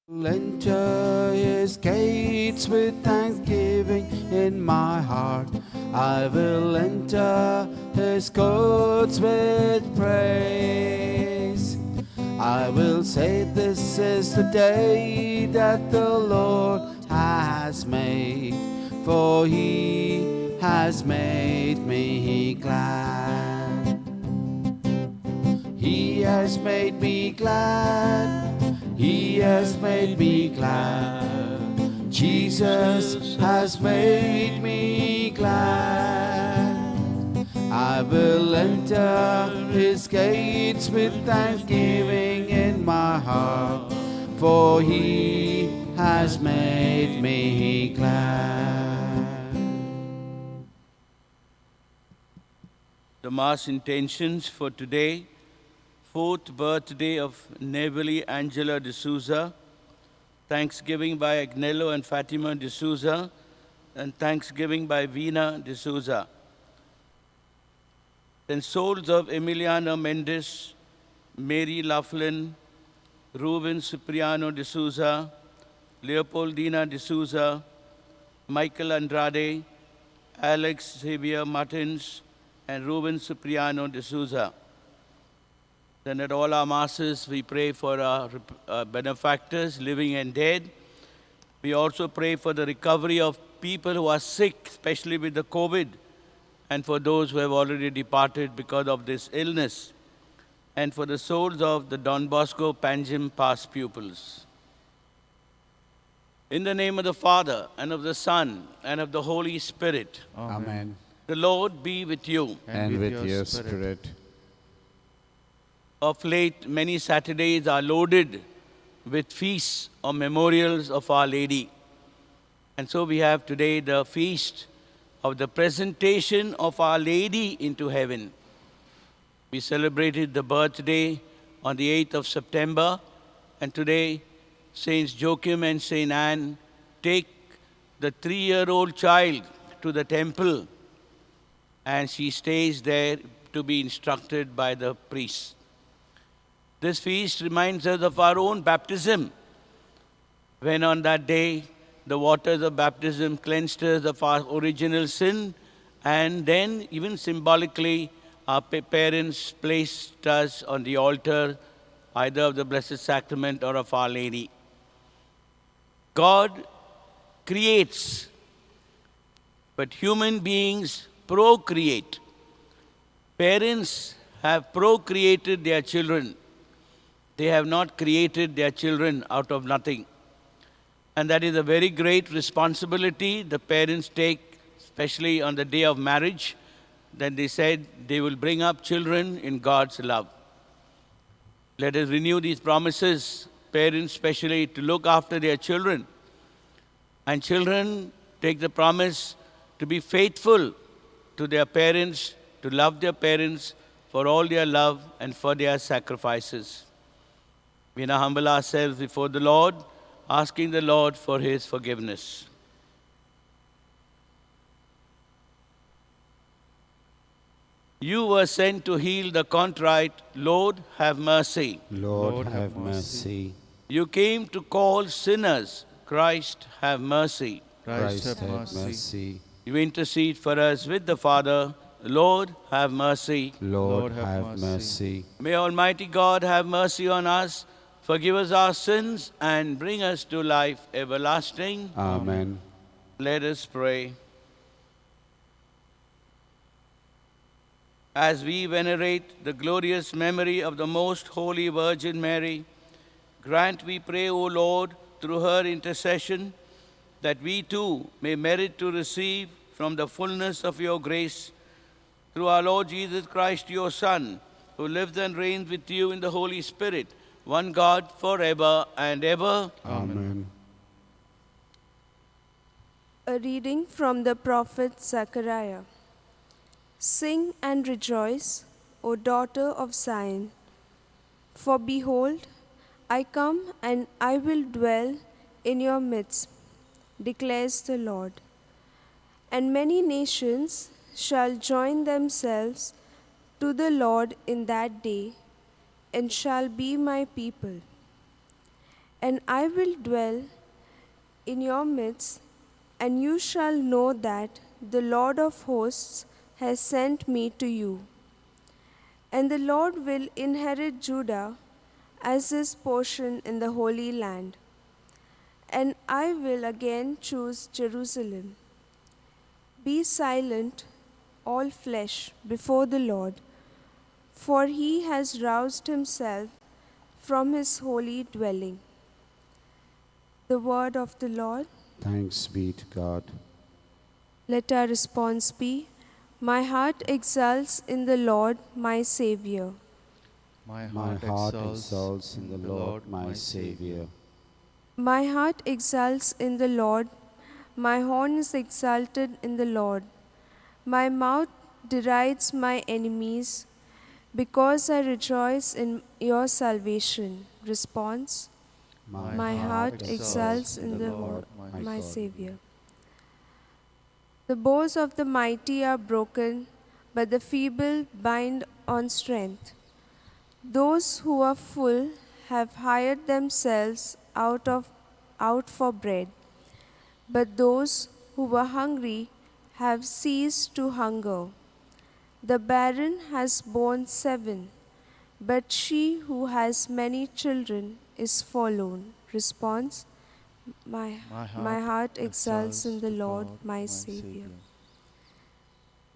Enter his gates with thanksgiving in my heart. I will enter his courts with praise. I will say, this is the day that the Lord has made, for he has made me glad. He has made me glad. He has made me glad. Jesus has made me glad. I will enter his gates with thanksgiving in my heart, for he has made me glad. The Mass intentions for today: fourth birthday of Neville Angela D'Souza, Thanksgiving by Agnello and Fatima D'Souza, and Thanksgiving by Vina D'Souza. Then souls of Emiliana Mendes, Mary Laughlin, Ruben Cipriano D'Souza, Leopoldina D'Souza, Michael Andrade, Alex Xavier Martins, and Ruben Cipriano D'Souza. Then at all our masses, we pray for our benefactors, living and dead. We also pray for the recovery of people who are sick, especially with the COVID, and for those who have already departed because of this illness, and for the souls of the Don Bosco Panjim past pupils. In the name of the Father, and of the Son, and of the Holy Spirit. Amen. The Lord be with you. And with your spirit. Of late, many Saturdays are loaded with feasts or memorials of Our Lady. And so we have today the feast of the presentation of Our Lady into heaven. We celebrated the birthday on the 8th of September, and today Saints Joachim and Saint Anne take the 3-year-old child to the temple, and she stays there to be instructed by the priest. This feast reminds us of our own baptism, when on that day the waters of baptism cleansed us of our original sin, and then even symbolically our parents placed us on the altar either of the Blessed Sacrament or of Our Lady. God creates, but human beings procreate. Parents have procreated their children. They have not created their children out of nothing. And that is a very great responsibility the parents take, especially on the day of marriage. Then they said they will bring up children in God's love. Let us renew these promises, parents especially, to look after their children. And children take the promise to be faithful to their parents, to love their parents for all their love and for their sacrifices. We now humble ourselves before the Lord, asking the Lord for his forgiveness. You were sent to heal the contrite. Lord, have mercy. Lord, have mercy. You came to call sinners. Christ, have mercy. Christ, have mercy. You intercede for us with the Father. Lord, have mercy. Lord, have mercy. May Almighty God have mercy on us, forgive us our sins, and bring us to life everlasting. Amen. Let us pray. As we venerate the glorious memory of the Most Holy Virgin Mary, grant, we pray, O Lord, through her intercession, that we too may merit to receive from the fullness of your grace, through our Lord Jesus Christ, your Son, who lives and reigns with you in the Holy Spirit, one God, forever and ever. Amen. A reading from the prophet Zechariah. Sing and rejoice, O daughter of Zion. For behold, I come and I will dwell in your midst, declares the Lord. And many nations shall join themselves to the Lord in that day, and shall be my people. And I will dwell in your midst, and you shall know that the Lord of hosts has sent me to you. And the Lord will inherit Judah as his portion in the Holy Land. And I will again choose Jerusalem. Be silent, all flesh, before the Lord, for he has roused himself from his holy dwelling. The word of the Lord. Thanks be to God. Let our response be, my heart exults in the Lord, my Savior. My heart exalts in the Lord, my Savior. My heart exults in the Lord, my horn is exalted in the Lord. My mouth derides my enemies, because I rejoice in your salvation. Response. My heart exults in the Lord, my Savior. The bows of the mighty are broken, but the feeble bind on strength. Those who are full have hired themselves out for bread, but those who were hungry have ceased to hunger. The barren has borne 7, but she who has many children is forlorn. Response. My heart exults in the Lord, my Savior.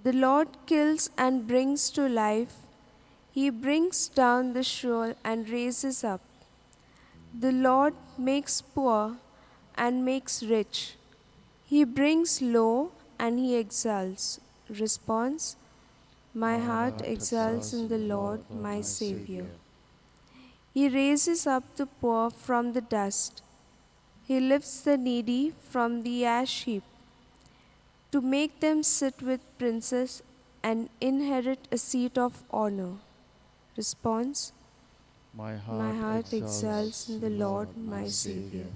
The Lord kills and brings to life. He brings down the sheol and raises up. The Lord makes poor and makes rich. He brings low and he exalts. Response. My heart exults in the Lord, my Savior. He raises up the poor from the dust. He lifts the needy from the ash heap, to make them sit with princes and inherit a seat of honor. Response. My heart exults in the Lord, my Savior.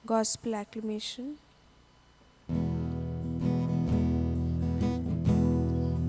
Gospel acclamation.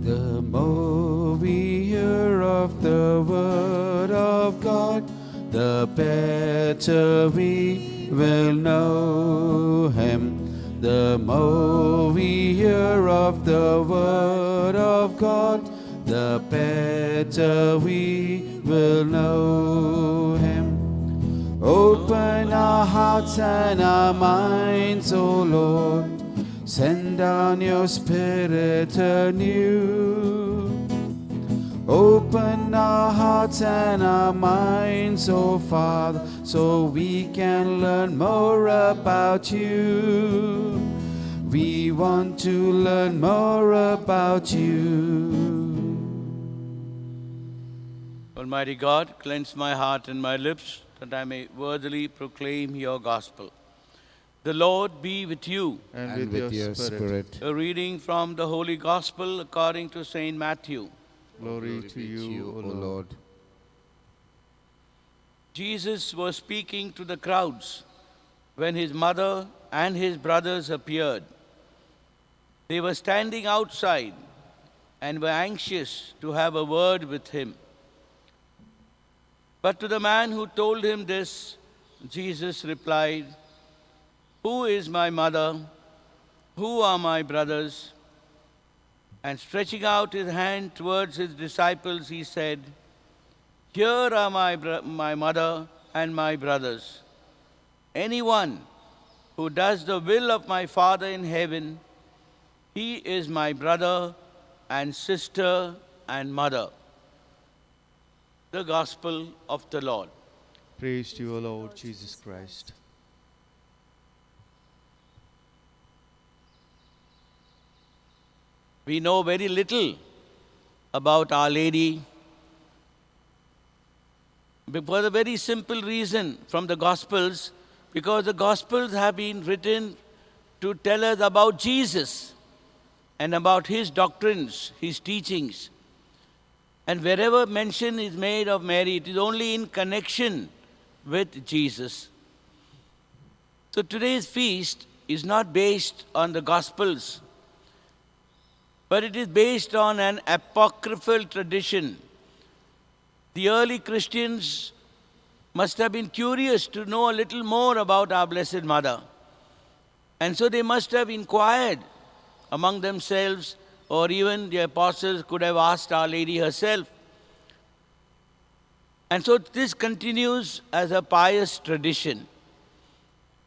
The more we hear of the word of God, the better we will know him. The more we hear of the word of God, the better we will know him. Open our hearts and our minds, O Lord. Send down your Spirit anew. Open our hearts and our minds, O Father, so we can learn more about you. We want to learn more about you. Almighty God, cleanse my heart and my lips, that I may worthily proclaim your gospel. The Lord be with you. And with your spirit. A reading from the Holy Gospel according to St. Matthew. Glory to you, O Lord. Jesus was speaking to the crowds when his mother and his brothers appeared. They were standing outside and were anxious to have a word with him. But to the man who told him this, Jesus replied, "Who is my mother? Who are my brothers?" And stretching out his hand towards his disciples, he said, "Here are my mother and my brothers. Anyone who does the will of my Father in heaven, he is my brother and sister and mother." The Gospel of the Lord. Praise to you, O Lord Jesus Christ. We know very little about Our Lady for the very simple reason from the Gospels, because the Gospels have been written to tell us about Jesus and about his doctrines, his teachings. And wherever mention is made of Mary, it is only in connection with Jesus. So today's feast is not based on the Gospels, but it is based on an apocryphal tradition. The early Christians must have been curious to know a little more about our Blessed Mother. And so they must have inquired among themselves, or even the apostles could have asked Our Lady herself. And so this continues as a pious tradition.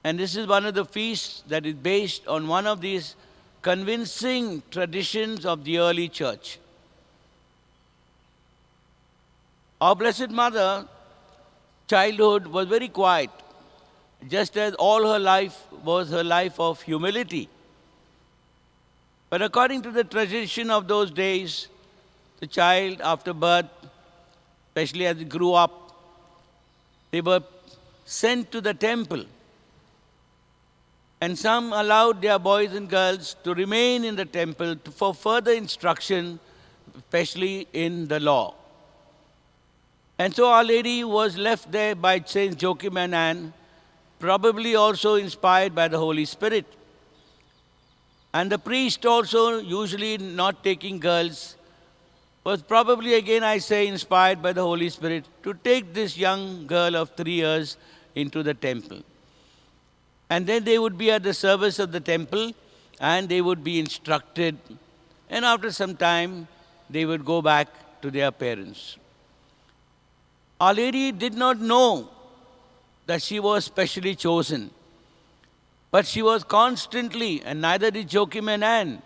And this is one of the feasts that is based on one of these convincing traditions of the early church. Our Blessed Mother, childhood was very quiet, just as all her life was her life of humility. But according to the tradition of those days, the child after birth, especially as they grew up, they were sent to the temple. And some allowed their boys and girls to remain in the temple for further instruction, especially in the law. And so Our Lady was left there by Saints Joachim and Anne, probably also inspired by the Holy Spirit. And the priest also, usually not taking girls, was probably, again I say, inspired by the Holy Spirit to take this young girl of 3 years into the temple. And then they would be at the service of the temple and they would be instructed. And after some time, they would go back to their parents. Our Lady did not know that she was specially chosen. But she was constantly, and neither did Joachim and Anne,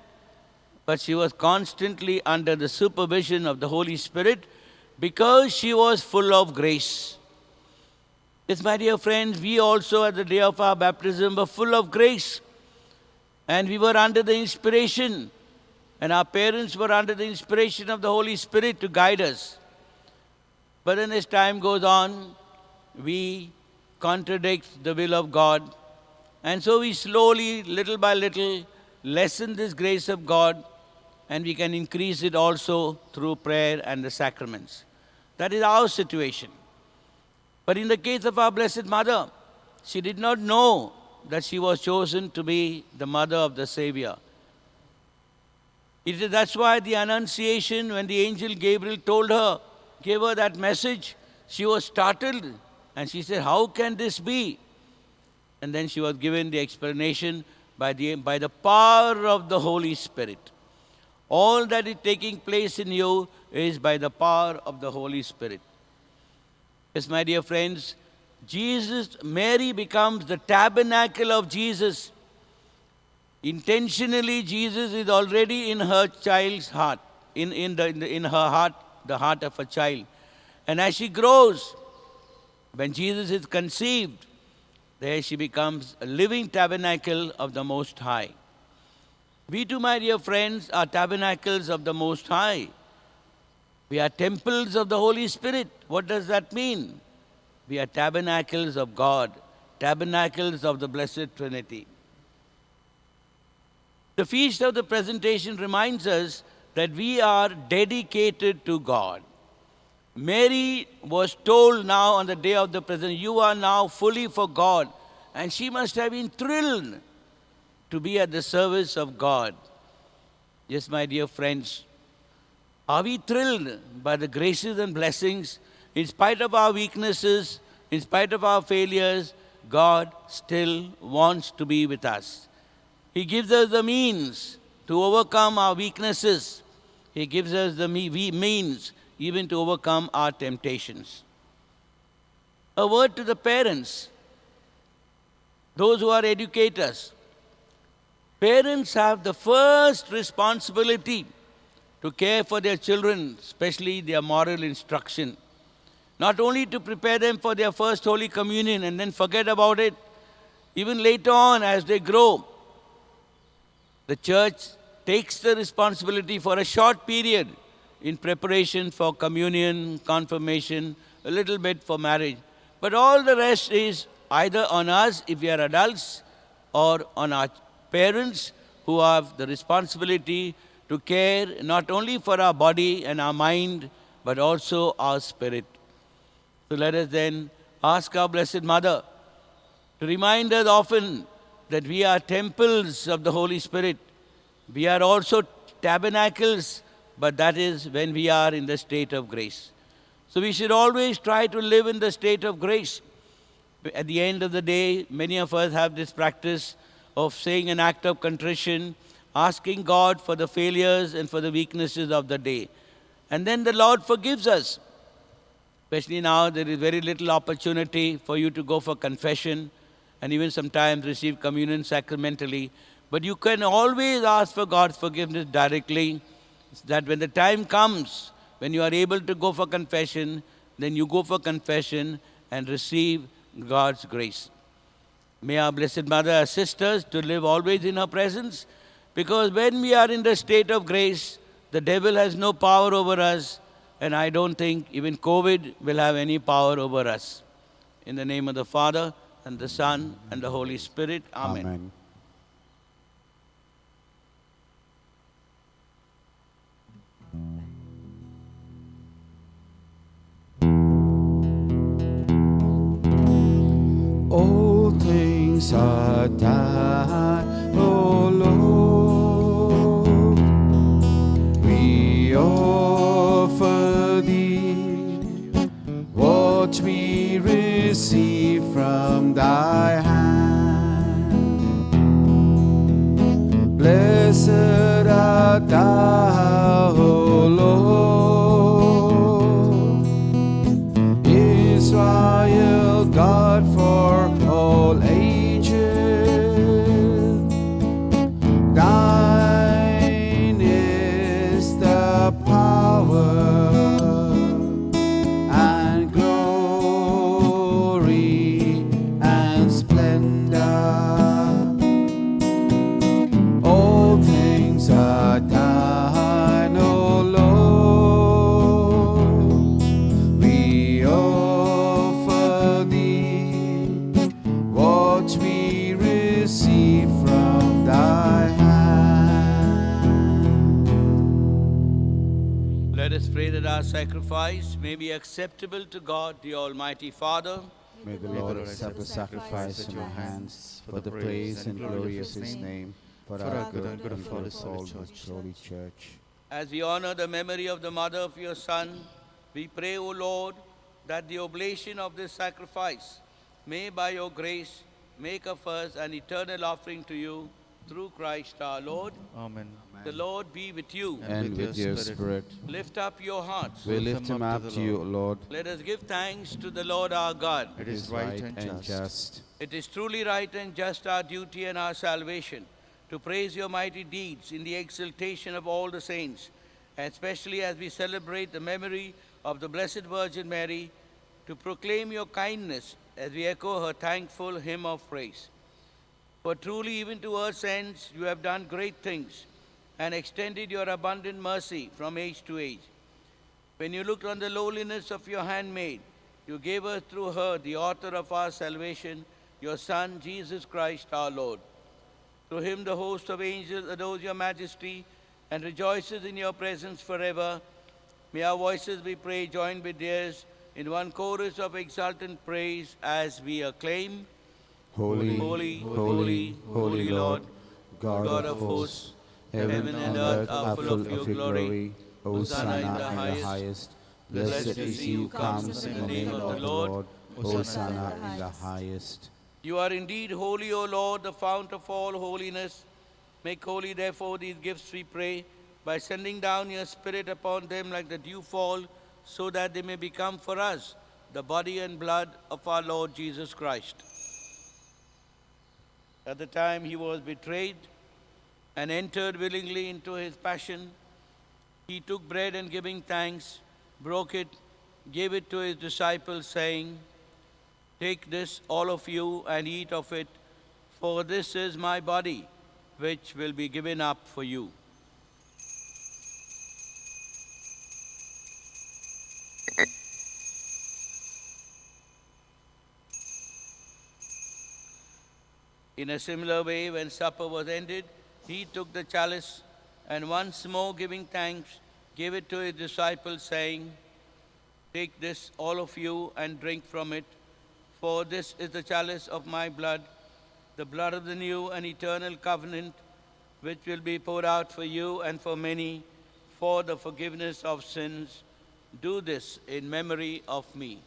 but she was constantly under the supervision of the Holy Spirit because she was full of grace. Yes, my dear friends, we also at the day of our baptism were full of grace. And we were under the inspiration, and our parents were under the inspiration of the Holy Spirit to guide us. But then as time goes on, we contradict the will of God. And so we slowly, little by little, lessen this grace of God, and we can increase it also through prayer and the sacraments. That is our situation. But in the case of our Blessed Mother, she did not know that she was chosen to be the mother of the Savior. That's why the Annunciation, when the angel Gabriel gave her that message, she was startled and she said, "How can this be?" And then she was given the explanation by the power of the Holy Spirit. All that is taking place in you is by the power of the Holy Spirit. Yes, my dear friends, Mary becomes the tabernacle of Jesus. Intentionally, Jesus is already in her child's heart, in her heart, the heart of a child. And as she grows, when Jesus is conceived, there she becomes a living tabernacle of the Most High. We too, my dear friends, are tabernacles of the Most High. We are temples of the Holy Spirit. What does that mean? We are tabernacles of God, tabernacles of the Blessed Trinity. The Feast of the Presentation reminds us that we are dedicated to God. Mary was told now on the day of the presentation, "You are now fully for God." And she must have been thrilled to be at the service of God. Yes, my dear friends, are we thrilled by the graces and blessings? In spite of our weaknesses, in spite of our failures, God still wants to be with us. He gives us the means to overcome our weaknesses. He gives us the means even to overcome our temptations. A word to the parents, those who are educators. Parents have the first responsibility to care for their children, especially their moral instruction. Not only to prepare them for their first Holy Communion and then forget about it, even later on as they grow, the church takes the responsibility for a short period in preparation for communion, confirmation, a little bit for marriage. But all the rest is either on us if we are adults or on our parents who have the responsibility to care not only for our body and our mind, but also our spirit. So let us then ask our Blessed Mother to remind us often that we are temples of the Holy Spirit. We are also tabernacles, but that is when we are in the state of grace. So we should always try to live in the state of grace. At the end of the day, many of us have this practice of saying an act of contrition, asking God for the failures and for the weaknesses of the day. And then the Lord forgives us. Especially now, there is very little opportunity for you to go for confession and even sometimes receive communion sacramentally. But you can always ask for God's forgiveness directly, so that when the time comes, when you are able to go for confession, then you go for confession and receive God's grace. May our Blessed Mother assist us to live always in her presence, because when we are in the state of grace, the devil has no power over us, and I don't think even COVID will have any power over us. In the name of the Father, and the Son, and the Holy Spirit. Amen. Amen. All things are done, O Lord. We offer thee what we receive from thy hand. Blessed art thou, O Lord, Israel, God for all ages. Thine is the power and glory and splendor. All things are thine, O Lord. We offer thee what we receive from thy hand. Let us pray that our sacrifice may be acceptable to God, the Almighty Father. May the Lord accept the sacrifice in your hands for the praise and glory of his name, for our good and good of all his holy church. As we honor the memory of the mother of your Son, we pray, O Lord, that the oblation of this sacrifice may, by your grace, make of us an eternal offering to you through Christ our Lord. Amen. The Lord be with you. And with your spirit, Lift up your hearts. we lift him up to you, O Lord. Let us give thanks to the Lord our God. It is right and just. It is truly right and just our duty and our salvation to praise your mighty deeds in the exaltation of all the saints, and especially as we celebrate the memory of the Blessed Virgin Mary, to proclaim your kindness as we echo her thankful hymn of praise. For truly, even to earth's ends, you have done great things and extended your abundant mercy from age to age. When you looked on the lowliness of your handmaid, you gave us through her, the author of our salvation, your Son, Jesus Christ our Lord. Through him the host of angels adores your majesty and rejoices in your presence forever. May our voices, we pray, join with theirs in one chorus of exultant praise as we acclaim, Holy, Holy, holy, holy Lord, God of hosts, heaven and earth are full of your glory. Hosanna in the highest. Blessed is he who comes in the name of the Lord. Hosanna in the highest. You are indeed holy, O Lord, the fount of all holiness. Make holy, therefore, these gifts, we pray, by sending down your Spirit upon them like the dewfall, so that they may become for us the body and blood of our Lord Jesus Christ. At the time he was betrayed and entered willingly into his passion, he took bread and giving thanks, broke it, gave it to his disciples, saying, "Take this, all of you, and eat of it, for this is my body, which will be given up for you." In a similar way, when supper was ended, he took the chalice, and once more giving thanks, gave it to his disciples, saying, "Take this, all of you, and drink from it, for this is the chalice of my blood, the blood of the new and eternal covenant, which will be poured out for you and for many for the forgiveness of sins. Do this in memory of me.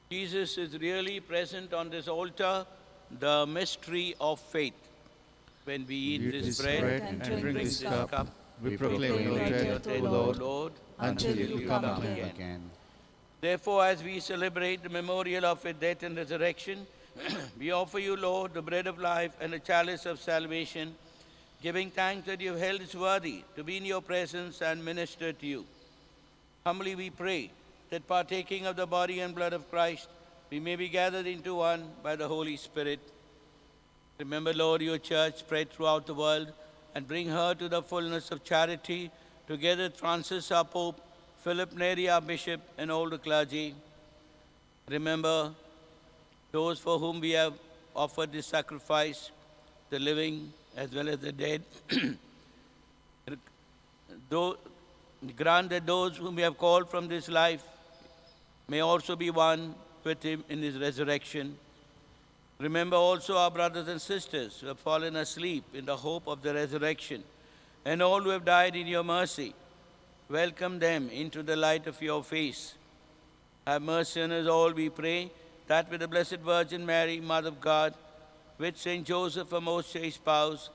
Jesus is really present on this altar, the mystery of faith. When we eat this bread and drink this cup, we proclaim your death, O Lord, until you come again. Therefore, as we celebrate the memorial of your death and resurrection, we offer you, Lord, the bread of life and the chalice of salvation, giving thanks that you have held us worthy to be in your presence and minister to you. Humbly we pray that partaking of the body and blood of Christ, we may be gathered into one by the Holy Spirit. Remember, Lord, your church spread throughout the world and bring her to the fullness of charity, together with Francis, our Pope, Philip Neri, our Bishop, and all the clergy. Remember those for whom we have offered this sacrifice, the living as well as the dead. Grant that those whom we have called from this life may also be one with him in his resurrection. Remember also our brothers and sisters who have fallen asleep in the hope of the resurrection, and all who have died in your mercy. Welcome them into the light of your face. Have mercy on us all, we pray, that with the Blessed Virgin Mary, Mother of God, with Saint Joseph, a most chaste spouse,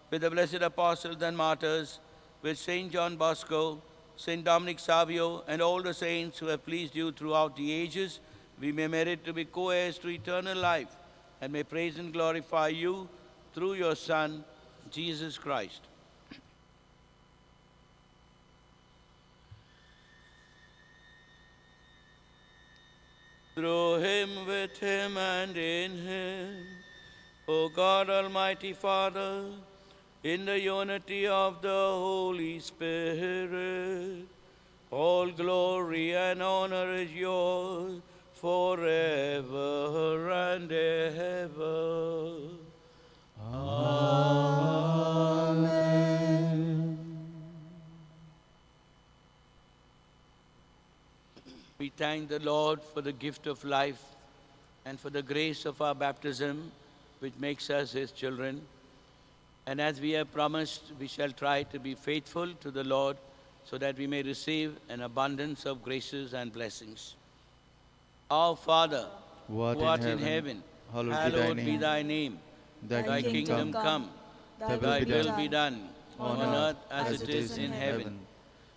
with the blessed apostles and martyrs, with Saint John Bosco, Saint Dominic Savio, and all the saints who have pleased you throughout the ages, we may merit to be co-heirs to eternal life, and may praise and glorify you through your Son, Jesus Christ. Through him, with him, and in him, O God, Almighty Father, in the unity of the Holy Spirit, all glory and honor is yours forever and ever. Amen. We thank the Lord for the gift of life and for the grace of our baptism, which makes us his children. And as we have promised, we shall try to be faithful to the Lord so that we may receive an abundance of graces and blessings. Our Father, who art in heaven, hallowed be thy name. Thy kingdom come, thy will be done, on earth as it is in heaven.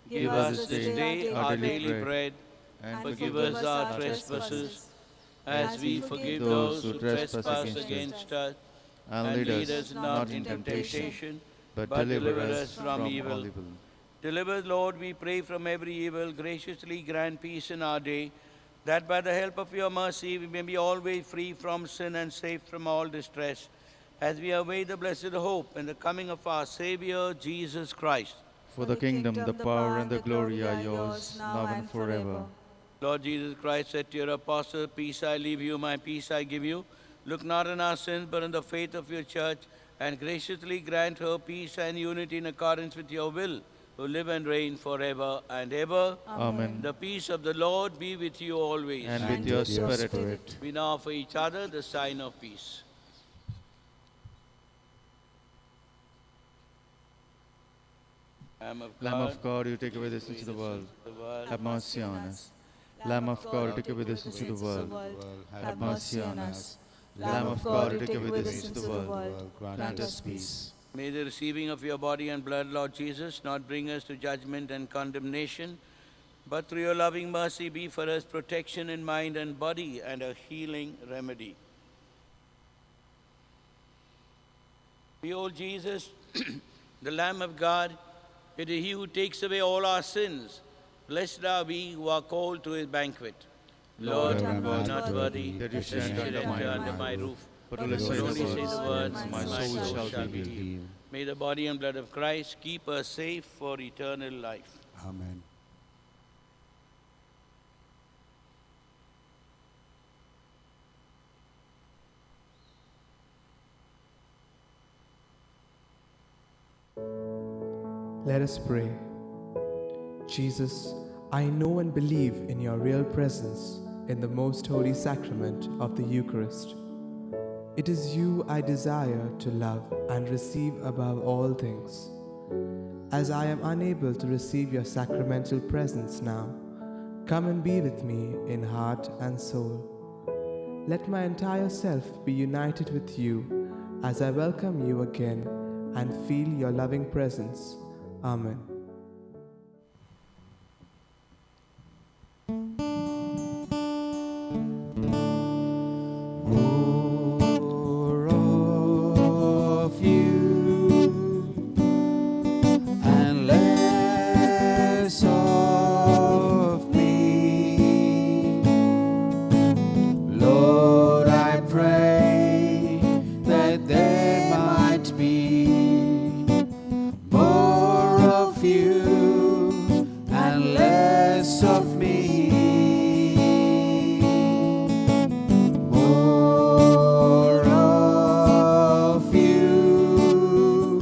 Give us this day our daily bread, and forgive us our trespasses, as we forgive those who trespass against us. And lead us not into temptation, but deliver us from evil. Deliver us, Lord, we pray, from every evil. Graciously grant peace in our day, that by the help of your mercy we may be always free from sin and safe from all distress, as we await the blessed hope and the coming of our Savior, Jesus Christ. For the kingdom, the power, and the glory are yours, now and forever. Lord Jesus Christ said to your apostles, peace I leave you, my peace I give you. Look not on our sins, but on the faith of your church, and graciously grant her peace and unity in accordance with your will, who live and reign forever and ever. Amen. The peace of the Lord be with you always. And with your spirit. We now offer each other the sign of peace. Lamb of God, you take away the sins of the world. Have mercy on us. Lamb of God, you take away the sins of the world. Have mercy on us. Lamb of God, you take away the sins of the world. Grant us peace. May the receiving of your body and blood, Lord Jesus, not bring us to judgment and condemnation, but through your loving mercy be for us protection in mind and body and a healing remedy. Behold Jesus, the Lamb of God, it is he who takes away all our sins. Blessed are we who are called to his banquet. Lord, I am not worthy that you should enter under my roof, but only say the words, my soul shall be healed. May the body and blood of Christ keep us safe for eternal life. Amen. Let us pray. Jesus, I know and believe in your real presence in the most holy sacrament of the Eucharist. It is you I desire to love and receive above all things. As I am unable to receive your sacramental presence now, come and be with me in heart and soul. Let my entire self be united with you as I welcome you again and feel your loving presence. Amen. More of you and less of me. Lord, I pray that there might be more of you and less of me. More of you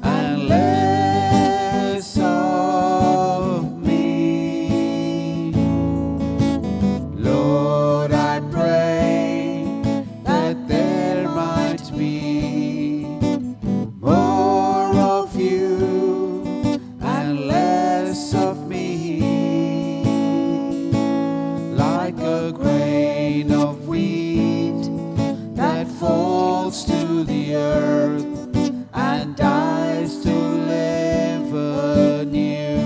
and less of me. Lord, I pray that there might be more of you and less of me. Like a grain of wheat that falls to the earth and dies to live anew.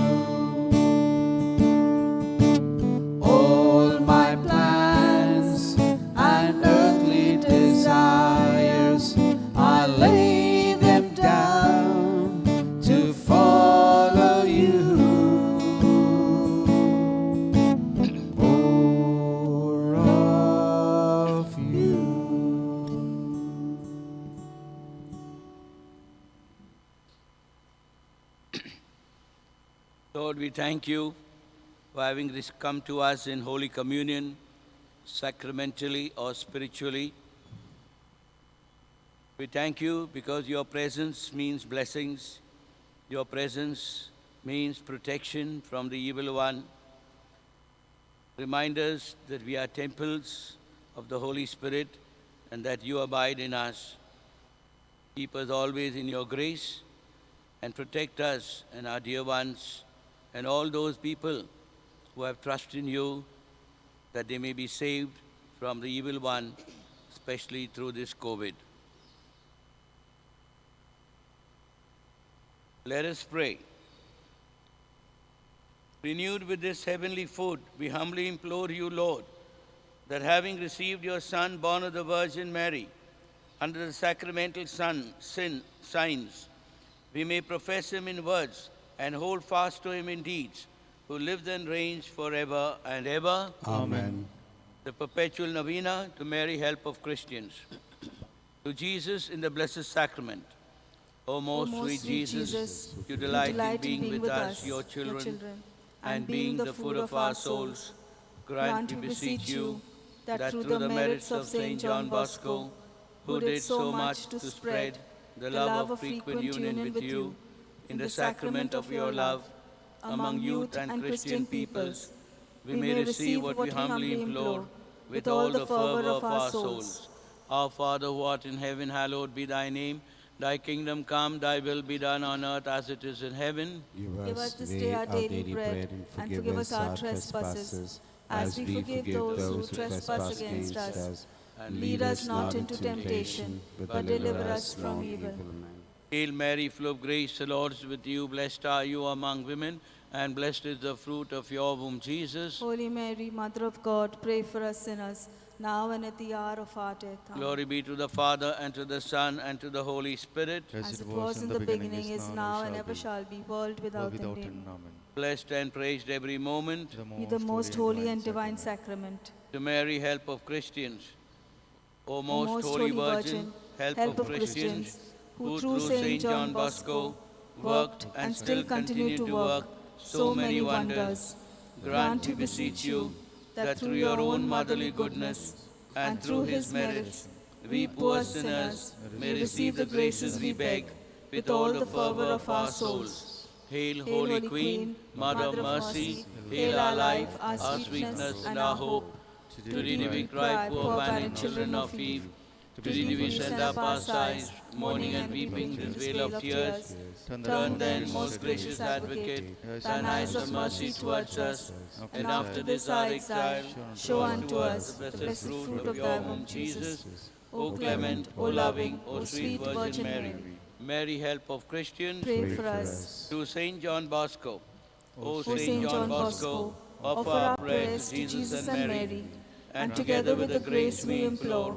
All my plans and earthly desires, I lay them down to follow you. More of you. Lord, we thank you for having this come to us in Holy Communion, sacramentally or spiritually. We thank you because your presence means blessings. Your presence means protection from the evil one. Remind us that we are temples of the Holy Spirit and that you abide in us. Keep us always in your grace and protect us and our dear ones and all those people who have trust in you, that they may be saved from the evil one, especially through this COVID. Let us pray. Renewed with this heavenly food, we humbly implore you, Lord, that having received your Son, born of the Virgin Mary, under the sacramental signs, we may profess him in words and hold fast to him in deeds, who lives and reigns forever and ever. Amen. The perpetual novena to Mary, help of Christians. To Jesus in the Blessed Sacrament. O most sweet Jesus, you delight in being with us, your children, and being the food of our souls, grant, we beseech you, that through the merits of Saint John Bosco, who did so much to spread the love of frequent union with you, in the sacrament of your love, among youth and Christian peoples, we may receive what we humbly implore with all the fervor of our souls. Our Father who art in heaven, hallowed be thy name. Thy kingdom come, thy will be done on earth as it is in heaven. Give us this day our daily bread, and forgive us our trespasses, as we forgive those who trespass against us. And lead us not into temptation, but deliver us from evil. Hail Mary, full of grace, the Lord is with you. Blessed are you among women, and blessed is the fruit of your womb, Jesus. Holy Mary, Mother of God, pray for us sinners, now and at the hour of our death. Amen. Glory be to the Father, and to the Son, and to the Holy Spirit. As it was in the beginning, is now, and ever shall be, world without end. Amen. Blessed and praised every moment. Be the most holy and divine sacrament. To Mary, help of Christians. O most holy Virgin, help of Christians, who through Saint John Bosco worked and still continue to work so many wonders, grant, we beseech you, that through your own motherly goodness and through his merits, we poor sinners may receive the graces we beg with all the fervor of our souls, Hail, Holy Queen, Mother of Mercy, hail our life, our sweetness, and our hope. To thee we cry, poor abandoned children of Eve. To thee we send up our sighs, mourning and weeping this vale of tears. Turn then, most gracious Advocate, thine eyes of mercy towards us, and after this our exile, show unto us the blessed fruit of your womb, Jesus. O clement, O loving, O sweet Virgin Mary, Mary, help of Christians, Pray for us. to Saint John Bosco. O O Saint John Bosco, offer our prayers to Jesus and Mary, and together with the grace we implore,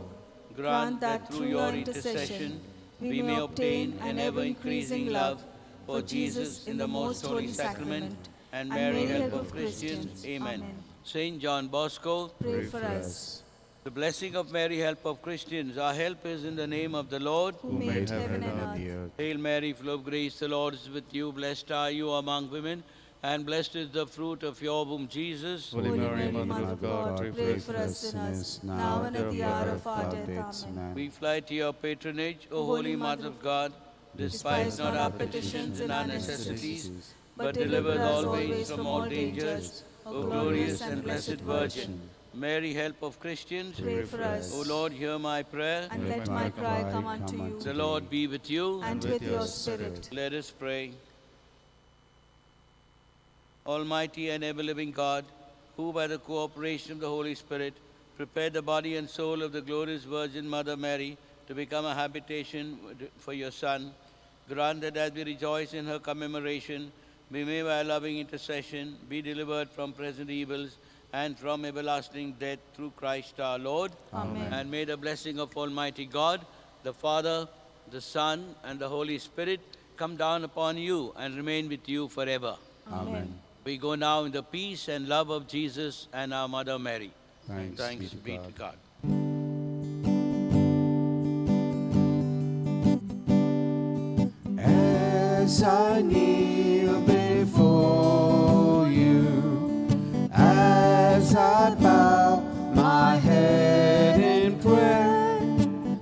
grant that through your intercession we may obtain an ever-increasing love for Jesus in the most holy sacrament, and Mary, help of Christians. Amen. Saint John Bosco, Pray for us. the blessing of Mary, help of Christians. Our help is in the name of the Lord. Who made heaven and earth. Hail Mary, full of grace, the Lord is with you. Blessed are you among women, and blessed is the fruit of your womb, Jesus. Holy Mary, Mother of God, pray for us sinners, now and at the hour of our death. Amen. We fly to your patronage, O Holy Mother of God. Despise not our petitions and our necessities, but deliver us always from all dangers, O glorious and blessed Virgin. Mary, help of Christians, Pray for us. O Lord, hear my prayer. And let my cry come unto you. The Lord be with you. And with your spirit. Let us pray. Almighty and ever-living God, who by the cooperation of the Holy Spirit prepared the body and soul of the glorious Virgin Mother Mary to become a habitation for your Son, grant that as we rejoice in her commemoration, we may by loving intercession be delivered from present evils and from everlasting death through Christ our Lord. Amen. And may the blessing of Almighty God, the Father, the Son, and the Holy Spirit come down upon you and remain with you forever. Amen. We go now in the peace and love of Jesus and our Mother Mary. Thanks be to God. As I kneel before you, as I bow my head in prayer,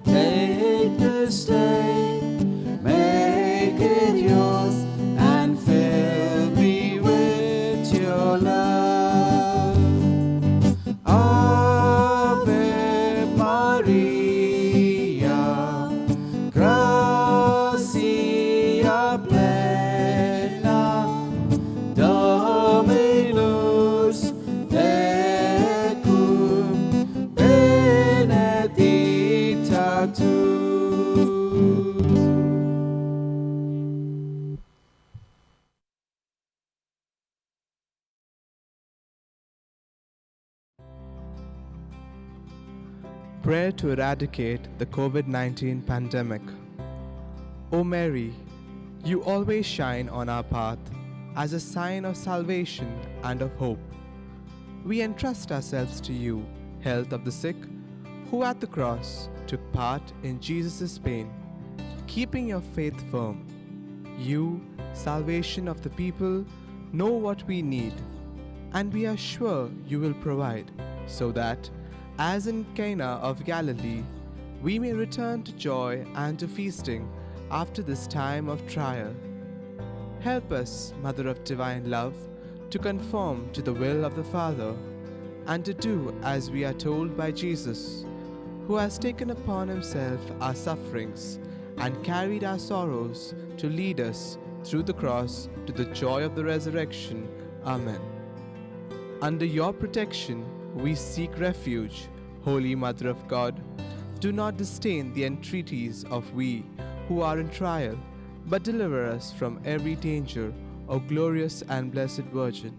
take this day, make it yours, and fill me with your love. Ave Maria, gracia plena, Dominus tecum, benedicta tu. Prayer to eradicate the COVID-19 pandemic. O Mary, you always shine on our path as a sign of salvation and of hope. We entrust ourselves to you, health of the sick, who at the cross took part in Jesus' pain, keeping your faith firm. You, salvation of the people, know what we need, and we are sure you will provide, so that, as in Cana of Galilee, we may return to joy and to feasting after this time of trial. Help us, Mother of Divine Love, to conform to the will of the Father, and to do as we are told by Jesus, who has taken upon himself our sufferings and carried our sorrows to lead us through the cross to the joy of the resurrection. Amen. Under your protection we seek refuge, Holy Mother of God. Do not disdain the entreaties of we who are in trial, but deliver us from every danger, O glorious and blessed Virgin.